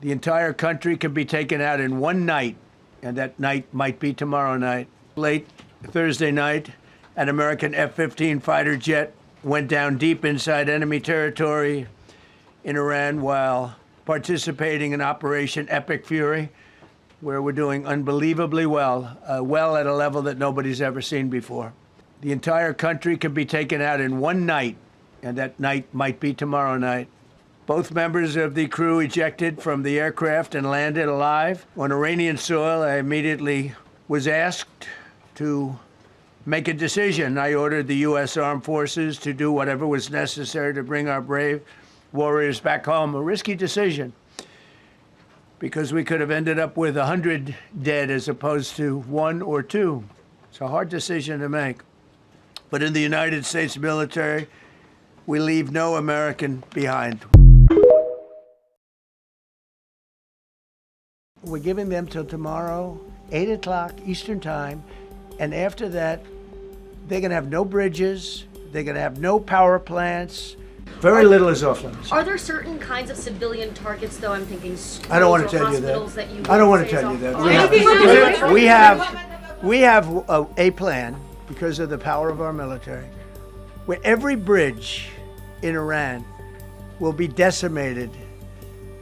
The entire country can be taken out in one night, and that night might be tomorrow night. Late Thursday night, an American F-15 fighter jet went down deep inside enemy territory in Iran while participating in Operation Epic Fury, where we're doing unbelievably well, well at a level that nobody's ever seen before. The entire country can be taken out in one night, and that night might be tomorrow night. Both members of the crew ejected from the aircraft and landed alive. On Iranian soil, I immediately was asked to make a decision. I ordered the U.S. Armed Forces to do whatever was necessary to bring our brave warriors back home. A risky decision, because we could have ended up with 100 dead as opposed to 1 or 2. It's a hard decision to make. But in the United States military, we leave no American behind. We're giving them till tomorrow, 8 o'clock Eastern time, and after that, they're gonna have no bridges, they're gonna have no power plants. Very little is off limits. Are there certain kinds of civilian targets, though? I'm thinking schools I don't want to or tell you hospitals that. you I don't want to say tell you is that. off- We have a plan, because of the power of our military, where every bridge in Iran will be decimated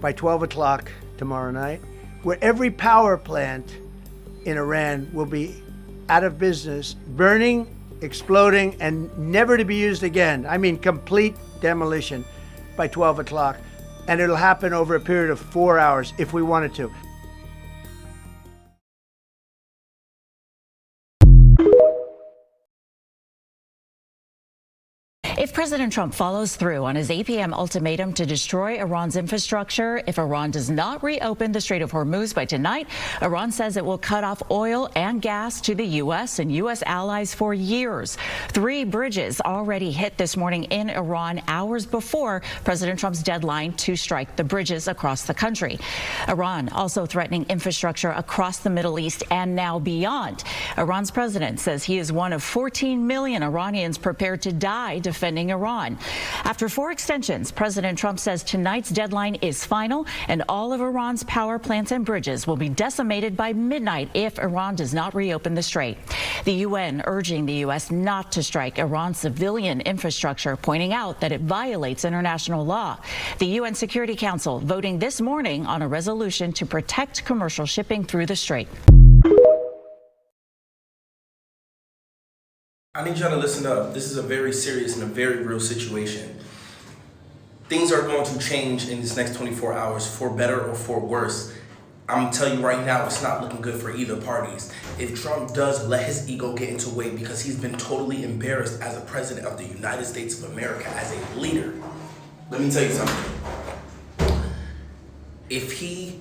by 12 o'clock tomorrow night, where every power plant in Iran will be out of business, burning, exploding, and never to be used again. I mean, complete demolition by 12 o'clock. And it'll happen over a period of 4 hours if we wanted to. If President Trump follows through on his 8 p.m. ultimatum to destroy Iran's infrastructure, if Iran does not reopen the Strait of Hormuz by tonight, Iran says it will cut off oil and gas to the U.S. and U.S. allies for years. 3 bridges already hit this morning in Iran hours before President Trump's deadline to strike the bridges across the country. Iran also threatening infrastructure across the Middle East and now beyond. Iran's president says he is one of 14 million Iranians prepared to die defending Iran. After 4 extensions, President Trump says tonight's deadline is final and all of Iran's power plants and bridges will be decimated by midnight if Iran does not reopen the strait. The UN urging the U.S. not to strike Iran's civilian infrastructure, pointing out that it violates international law. The UN Security Council voting this morning on a resolution to protect commercial shipping through the strait. I need y'all to listen up. This is a very serious and a very real situation. Things are going to change in this next 24 hours for better or for worse. I'm telling you right now, it's not looking good for either parties. If Trump does let his ego get into way because he's been totally embarrassed as a president of the United States of America, as a leader, let me tell you something. If he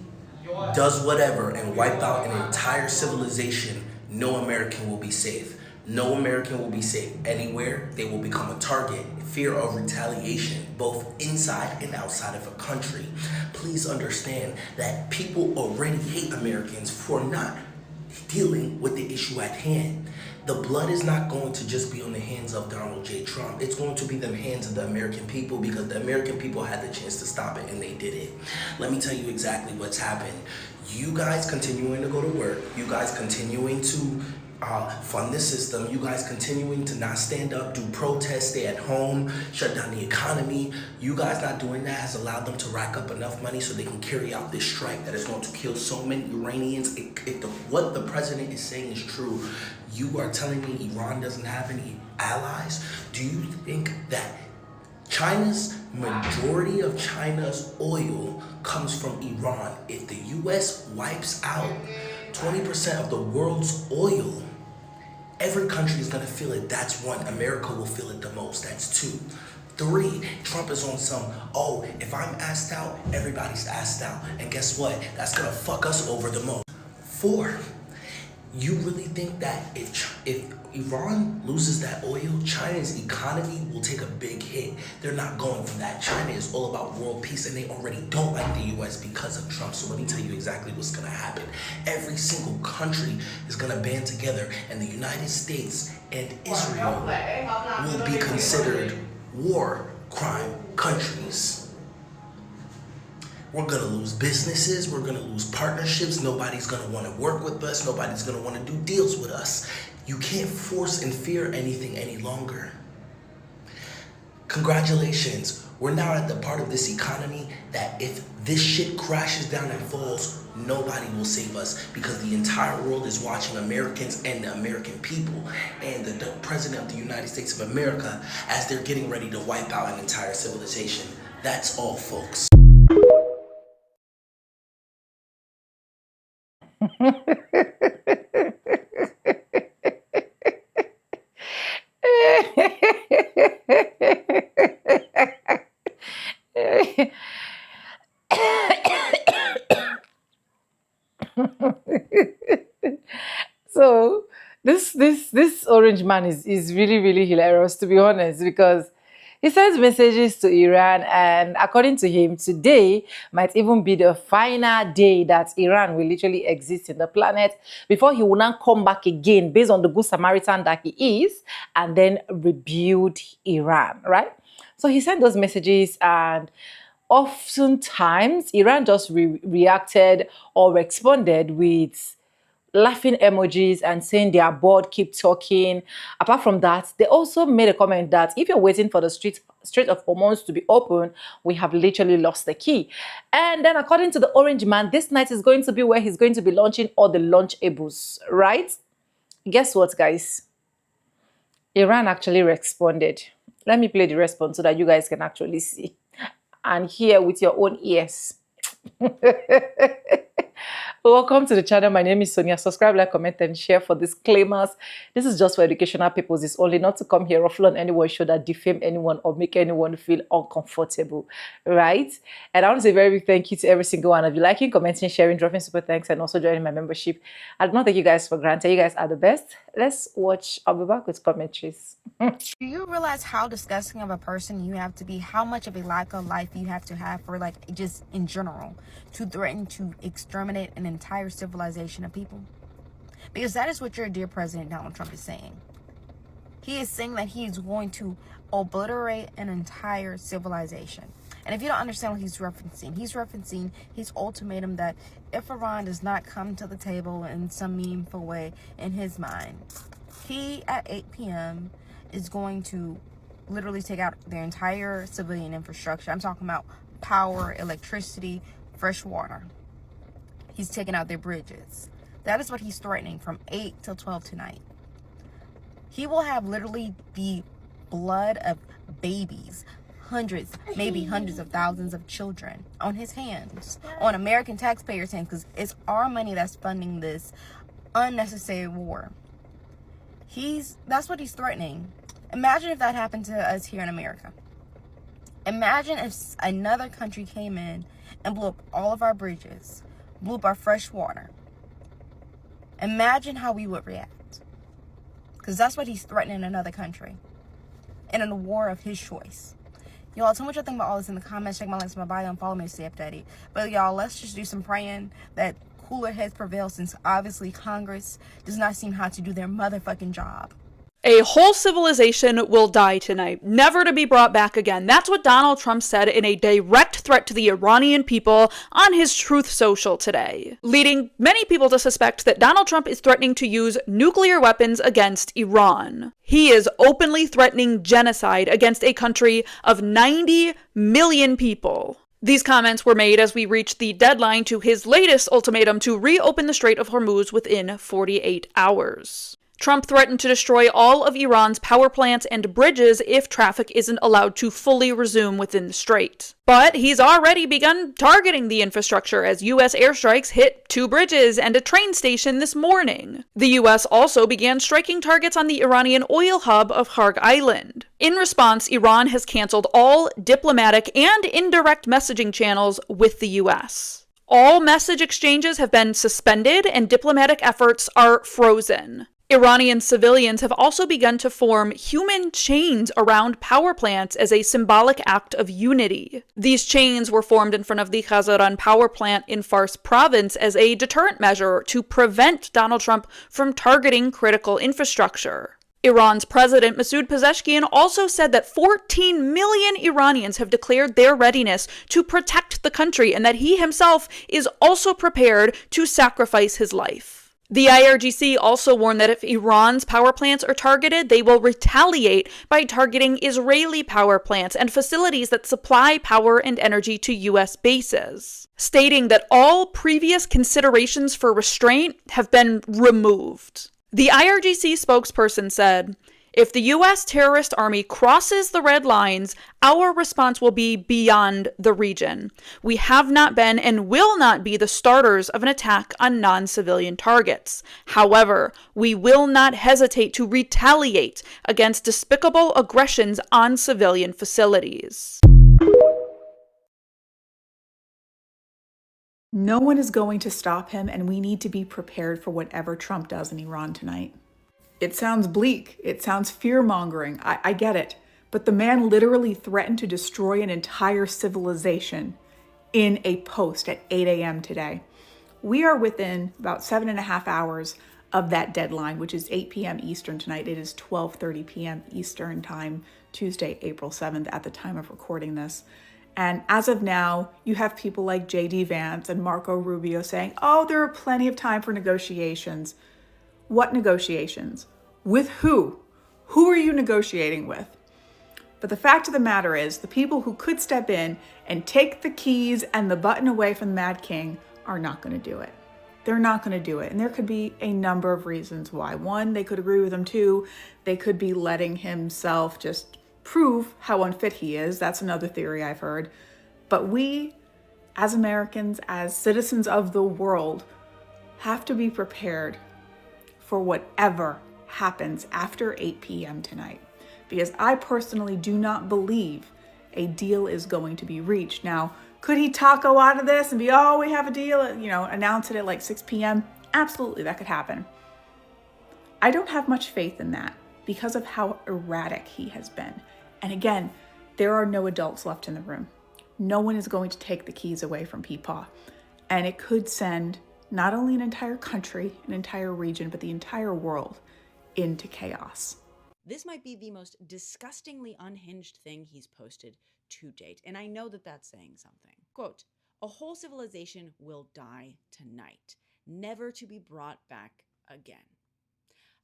does whatever and wipe out an entire civilization, no American will be safe. No American will be safe anywhere. They will become a target. Fear of retaliation, both inside and outside of a country. Please understand that people already hate Americans for not dealing with the issue at hand. The blood is not going to just be on the hands of Donald J. Trump. It's going to be the hands of the American people, because the American people had the chance to stop it and they did it. Let me tell you exactly what's happened. You guys continuing to go to work. You guys continuing to fund the system. You guys continuing to not stand up, do protests, stay at home, shut down the economy. You guys not doing that has allowed them to rack up enough money so they can carry out this strike that is going to kill so many Iranians. What the president is saying is true. You are telling me Iran doesn't have any allies? Do you think that majority of China's oil comes from Iran? If the U.S. wipes out 20% of the world's oil, every country is going to feel it. That's 1. America will feel it the most. That's 2. 3, Trump is on some, oh, if I'm asked out, everybody's asked out. And guess what? That's going to fuck us over the most. 4, you really think that if Iran loses that oil, China's economy will take a big hit? They're not going for that. China is all about world peace, and they already don't like the U.S. because of Trump. So let me tell you exactly what's going to happen. Every single country is going to band together, and the United States and Israel will be considered war crime countries. we're going to lose businesses, we're going to lose partnerships, nobody's going to want to work with us, nobody's going to want to do deals with us. You can't force and fear anything any longer. Congratulations, we're now at the part of this economy that if this shit crashes down and falls, nobody will save us, because the entire world is watching Americans and the American people and the President of the United States of America as they're getting ready to wipe out an entire civilization. That's all, folks. So this orange man is really hilarious, to be honest, because he sends messages to Iran, and according to him, today might even be the final day that Iran will literally exist in the planet before he will not come back again based on the good Samaritan that he is, and then rebuild Iran, right? So he sent those messages, and oftentimes Iran just reacted or responded with laughing emojis and saying they are bored, keep talking. Apart from that, they also made a comment that if you're waiting for the Strait of Hormuz to be open, we have literally lost the key. And then according to the orange man, this night is going to be where he's going to be launching all the launchables, right? Guess what, guys? Iran actually responded. Let me play the response so that you guys can actually see and hear with your own ears. Welcome to the channel. My name is Sonia. Subscribe, like, comment, and share for disclaimers. This is just for educational purposes. It's only not to come here ruffle on anyone, show that defame anyone or make anyone feel uncomfortable, right? And I want to say a very big thank you to every single one of you liking, commenting, sharing, dropping super thanks, and also joining my membership. I do not take you guys for granted. You guys are the best. Let's watch. I'll be back with commentaries. Do you realize how disgusting of a person you have to be, how much of a lack of life you have to have for, like, just in general, to threaten to exterminate an entire civilization of people? Because that is what your dear President Donald Trump is saying. He is saying that he is going to obliterate an entire civilization. And if you don't understand what he's referencing his ultimatum that if Iran does not come to the table in some meaningful way in his mind, he at 8 p.m. is going to literally take out their entire civilian infrastructure. I'm talking about power, electricity, fresh water. He's taking out their bridges. That is what he's threatening from 8 till 12 tonight. He will have literally the blood of babies, hundreds, maybe hundreds of thousands of children on his hands, on American taxpayers' hands, because it's our money that's funding this unnecessary war. That's what he's threatening. Imagine if that happened to us here in America. Imagine if another country came in and blew up all of our bridges, blew up our fresh water. Imagine how we would react. Because that's what he's threatening another country. And in a war of his choice. Y'all, tell me what y'all think about all this in the comments. Check my links in my bio and follow me to stay updated. But y'all, let's just do some praying that cooler heads prevail, since obviously Congress does not seem how to do their motherfucking job. A whole civilization will die tonight, never to be brought back again. That's what Donald Trump said in a direct threat to the Iranian people on his Truth Social today, leading many people to suspect that Donald Trump is threatening to use nuclear weapons against Iran. He is openly threatening genocide against a country of 90 million people. These comments were made as we reached the deadline to his latest ultimatum to reopen the Strait of Hormuz within 48 hours. Trump threatened to destroy all of Iran's power plants and bridges if traffic isn't allowed to fully resume within the strait. But he's already begun targeting the infrastructure as U.S. airstrikes hit 2 bridges and a train station this morning. The U.S. also began striking targets on the Iranian oil hub of Harg Island. In response, Iran has canceled all diplomatic and indirect messaging channels with the U.S. All message exchanges have been suspended and diplomatic efforts are frozen. Iranian civilians have also begun to form human chains around power plants as a symbolic act of unity. These chains were formed in front of the Khazaran power plant in Fars province as a deterrent measure to prevent Donald Trump from targeting critical infrastructure. Iran's president, Masoud Pezeshkian, also said that 14 million Iranians have declared their readiness to protect the country and that he himself is also prepared to sacrifice his life. The IRGC also warned that if Iran's power plants are targeted, they will retaliate by targeting Israeli power plants and facilities that supply power and energy to U.S. bases, stating that all previous considerations for restraint have been removed. The IRGC spokesperson said, "If the U.S. terrorist army crosses the red lines, our response will be beyond the region. We have not been and will not be the starters of an attack on non-civilian targets. However, we will not hesitate to retaliate against despicable aggressions on civilian facilities." No one is going to stop him, and we need to be prepared for whatever Trump does in Iran tonight. It sounds bleak. It sounds fear-mongering. I get it. But the man literally threatened to destroy an entire civilization in a post at 8 a.m. today. We are within about 7.5 hours of that deadline, which is 8 p.m. Eastern tonight. It is 12:30 p.m. Eastern time, Tuesday, April 7th, at the time of recording this. And as of now, you have people like J.D. Vance and Marco Rubio saying, oh, there are plenty of time for negotiations. What negotiations? With who? Who are you negotiating with? But the fact of the matter is, the people who could step in and take the keys and the button away from the Mad King are not going to do it. They're not going to do it. And there could be a number of reasons why. One, they could agree with him. Two, they could be letting himself just prove how unfit he is. That's another theory I've heard. But we, as Americans, as citizens of the world, have to be prepared for whatever happens after 8 p.m. tonight. Because I personally do not believe a deal is going to be reached. Now, could he taco out of this and be, oh, we have a deal, announce it at like 6 p.m.? Absolutely, that could happen. I don't have much faith in that because of how erratic he has been. And again, there are no adults left in the room. No one is going to take the keys away from Peepaw. And it could send not only an entire country, an entire region, but the entire world into chaos. This might be the most disgustingly unhinged thing he's posted to date, and I know that that's saying something. Quote, "A whole civilization will die tonight, never to be brought back again."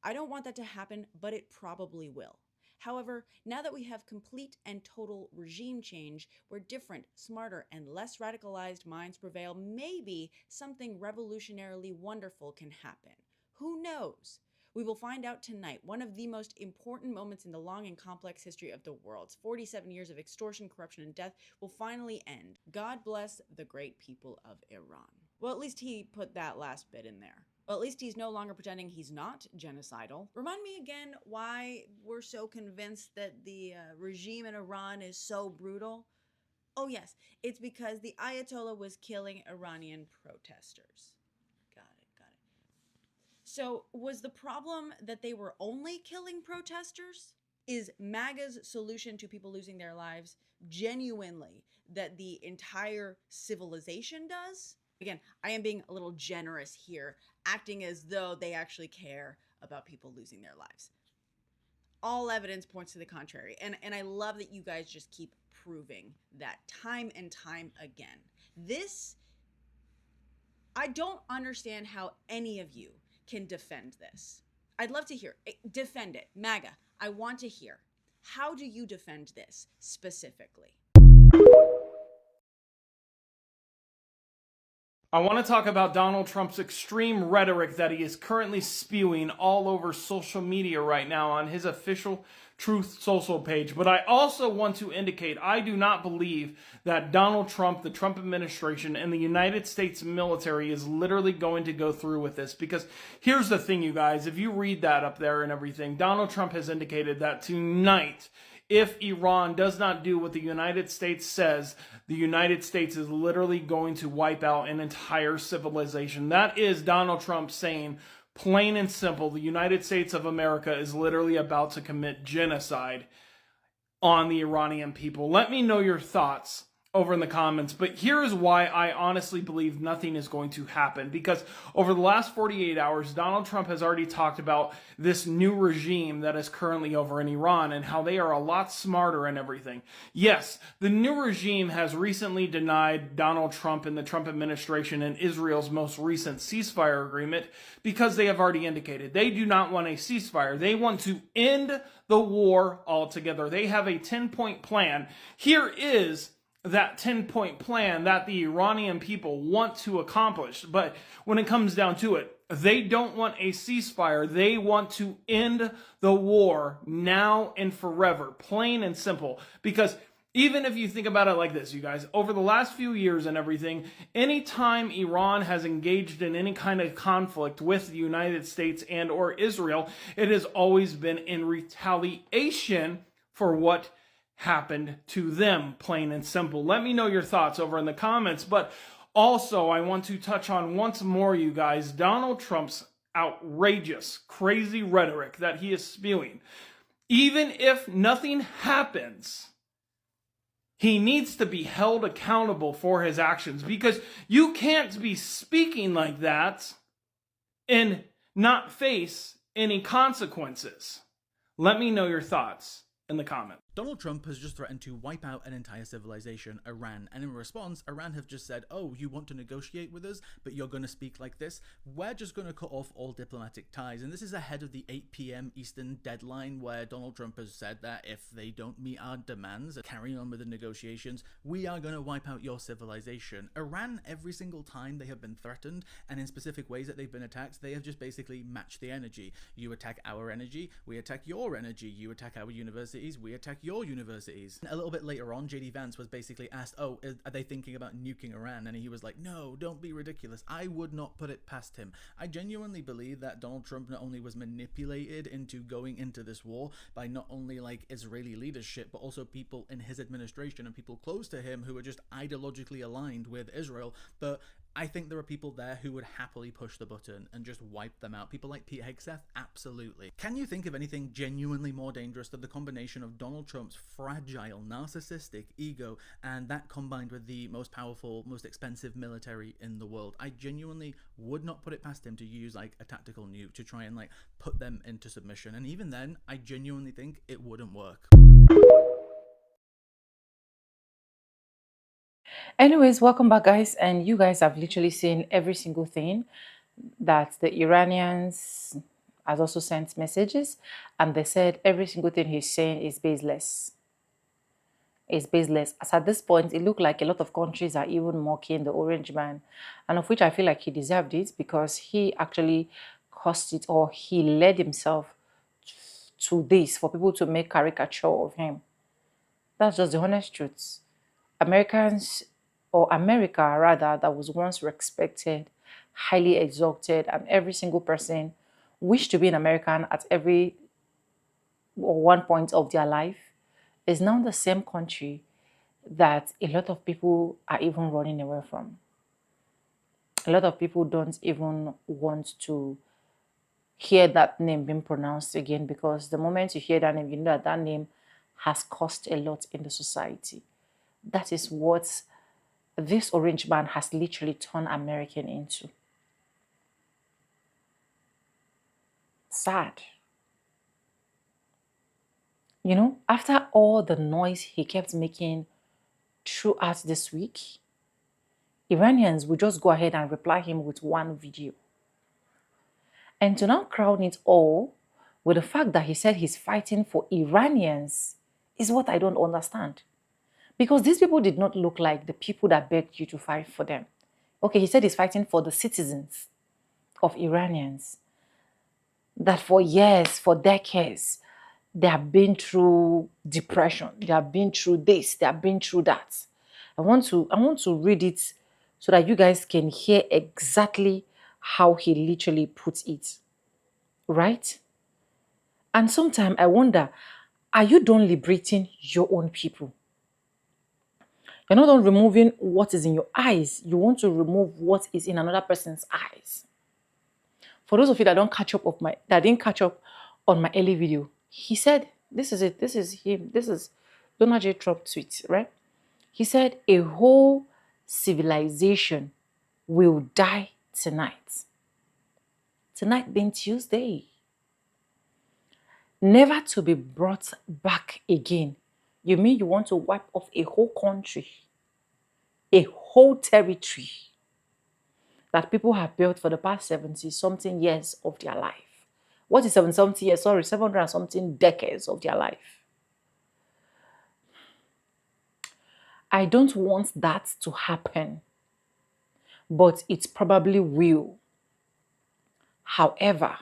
I don't want that to happen, but it probably will. However, now that we have complete and total regime change, where different, smarter, and less radicalized minds prevail, maybe something revolutionarily wonderful can happen. Who knows? We will find out tonight. One of the most important moments in the long and complex history of the world. 47 years of extortion, corruption, and death will finally end. God bless the great people of Iran. Well, at least he put that last bit in there. Well, at least he's no longer pretending he's not genocidal. Remind me again why we're so convinced that the regime in Iran is so brutal. Oh yes, it's because the Ayatollah was killing Iranian protesters. Got it. So was the problem that they were only killing protesters? Is MAGA's solution to people losing their lives genuinely that the entire civilization does? Again, I am being a little generous here, acting as though they actually care about people losing their lives. All evidence points to the contrary. And I love that you guys just keep proving that time and time again. I don't understand how any of you can defend this. I'd love to hear. Defend it. MAGA, I want to hear. How do you defend this specifically? I want to talk about Donald Trump's extreme rhetoric that he is currently spewing all over social media right now on his official Truth Social page. But I also want to indicate I do not believe that Donald Trump, the Trump administration, and the United States military is literally going to go through with this. Because here's the thing, you guys. If you read that up there and everything, Donald Trump has indicated that tonight, if Iran does not do what the United States says, the United States is literally going to wipe out an entire civilization. That is Donald Trump saying, plain and simple, the United States of America is literally about to commit genocide on the Iranian people. Let me know your thoughts over in the comments, but here is why I honestly believe nothing is going to happen. Because over the last 48 hours, Donald Trump has already talked about this new regime that is currently over in Iran and how they are a lot smarter and everything. Yes, the new regime has recently denied Donald Trump and the Trump administration and Israel's most recent ceasefire agreement because they have already indicated they do not want a ceasefire. They want to end the war altogether. They have a 10-point plan. Here is that 10-point plan that the Iranian people want to accomplish. But when it comes down to it, they don't want a ceasefire. They want to end the war now and forever, plain and simple. Because even if you think about it like this, you guys, over the last few years and everything, anytime Iran has engaged in any kind of conflict with the United States and or Israel, it has always been in retaliation for what happened to them, plain and simple. Let me know your thoughts over in the comments. But also, I want to touch on once more, you guys, Donald Trump's outrageous, crazy rhetoric that he is spewing. Even if nothing happens, he needs to be held accountable for his actions, because you can't be speaking like that and not face any consequences. Let me know your thoughts in the comments. Donald Trump has just threatened to wipe out an entire civilization, Iran, and in response, Iran have just said, oh, you want to negotiate with us, but you're going to speak like this? We're just going to cut off all diplomatic ties. And this is ahead of the 8 p.m. Eastern deadline, where Donald Trump has said that if they don't meet our demands, carrying on with the negotiations, we are going to wipe out your civilization. Iran, every single time they have been threatened, and in specific ways that they've been attacked, they have just basically matched the energy. You attack our energy, we attack your energy. You attack our universities, we attack your universities. A little bit later on, JD Vance was basically asked, oh, are they thinking about nuking Iran? And he was like, no, don't be ridiculous. I would not put it past him. I genuinely believe that Donald Trump not only was manipulated into going into this war by not only like Israeli leadership, but also people in his administration and people close to him who are just ideologically aligned with Israel. But I think there are people there who would happily push the button and just wipe them out. People like Pete Hegseth, absolutely. Can you think of anything genuinely more dangerous than the combination of Donald Trump's fragile, narcissistic ego and that combined with the most powerful, most expensive military in the world? I genuinely would not put it past him to use like a tactical nuke to try and like put them into submission. And even then, I genuinely think it wouldn't work. Anyways, welcome back, guys. And you guys have literally seen every single thing that the Iranians has also sent messages, and they said every single thing he's saying is baseless. It's baseless. As at this point, it looked like a lot of countries are even mocking the Orange Man, and of which I feel like he deserved it, because he actually caused it, or he led himself to this for people to make caricature of him. That's just the honest truth. Americans, or America rather, that was once respected, highly exalted, and every single person wished to be an American at every or one point of their life, is now the same country that a lot of people are even running away from. A lot of people don't even want to hear that name being pronounced again, because the moment you hear that name, you know that that name has cost a lot in the society. That is what this Orange Man has literally turned American into. Sad. You know, after all the noise he kept making throughout this week, Iranians would just go ahead and reply him with one video. And to now crown it all with the fact that he said he's fighting for Iranians is what I don't understand. Because these people did not look like the people that begged you to fight for them. Okay, he said he's fighting for the citizens of Iranians. That for years, for decades, they have been through depression. They have been through this. They have been through that. I want to read it so that you guys can hear exactly how he literally puts it. Right? And sometimes I wonder, are you done liberating your own people? You're not done removing what is in your eyes. You want to remove what is in another person's eyes. For those of you that didn't catch up on my early video, he said, this is it. This is him. This is Donald J. Trump tweet, right? He said a whole civilization will die tonight. Tonight being Tuesday. Never to be brought back again. You mean you want to wipe off a whole country, a whole territory that people have built for the past 70-something years of their life? What is 70-something years? Sorry, 700-something decades of their life. I don't want that to happen, but it probably will. However,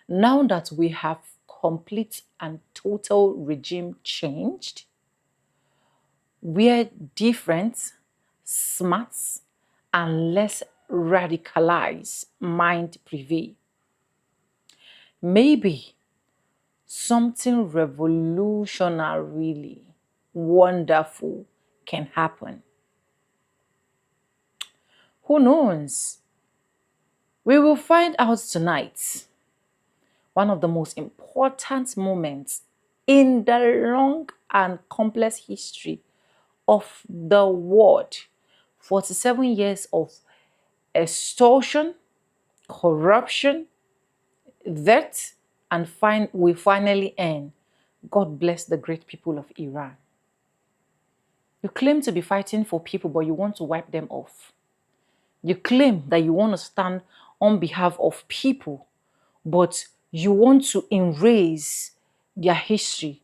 now that we have complete and total regime changed, where different, smart, and less radicalized mind prevail, maybe something revolutionarily wonderful can happen. Who knows? We will find out tonight. One of the most important moments in the long and complex history of the world. 47 years of extortion, corruption, death, and we finally end. God bless the great people of Iran. You claim to be fighting for people, but you want to wipe them off. You claim that you want to stand on behalf of people, but you want to erase their history.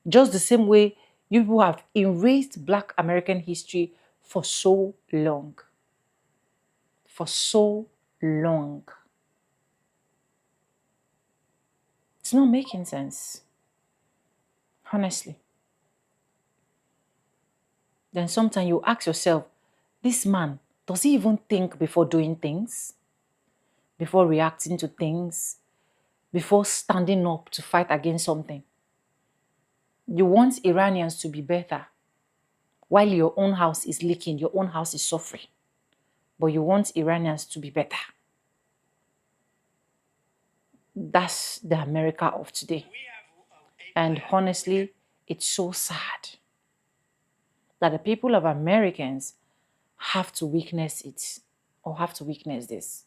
Just the same way you people have erased Black American history for so long. For so long. It's not making sense. Honestly. Then sometimes you ask yourself, this man, does he even think before doing things? Before reacting to things? Before standing up to fight against something? You want Iranians to be better while your own house is leaking, your own house is suffering. But you want Iranians to be better. That's the America of today. And honestly, it's so sad that the people of Americans have to witness it, or have to witness this.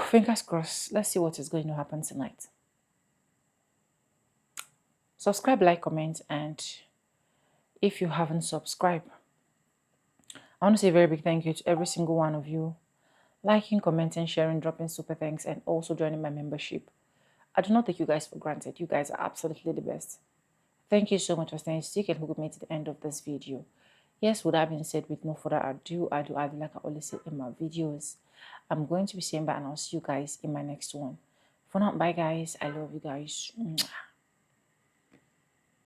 Fingers crossed. Let's see what is going to happen tonight. Subscribe, like, comment, and if you haven't subscribed, I want to say a very big thank you to every single one of you. Liking, commenting, sharing, dropping super thanks, and also joining my membership. I do not take you guys for granted. You guys are absolutely the best. Thank you so much for staying stick and who made to the end of this video. Yes, with that being said, with no further ado, like I always say in my videos, I'm going to be saying bye and I'll see you guys in my next one. For now, bye guys. I love you guys. Mwah.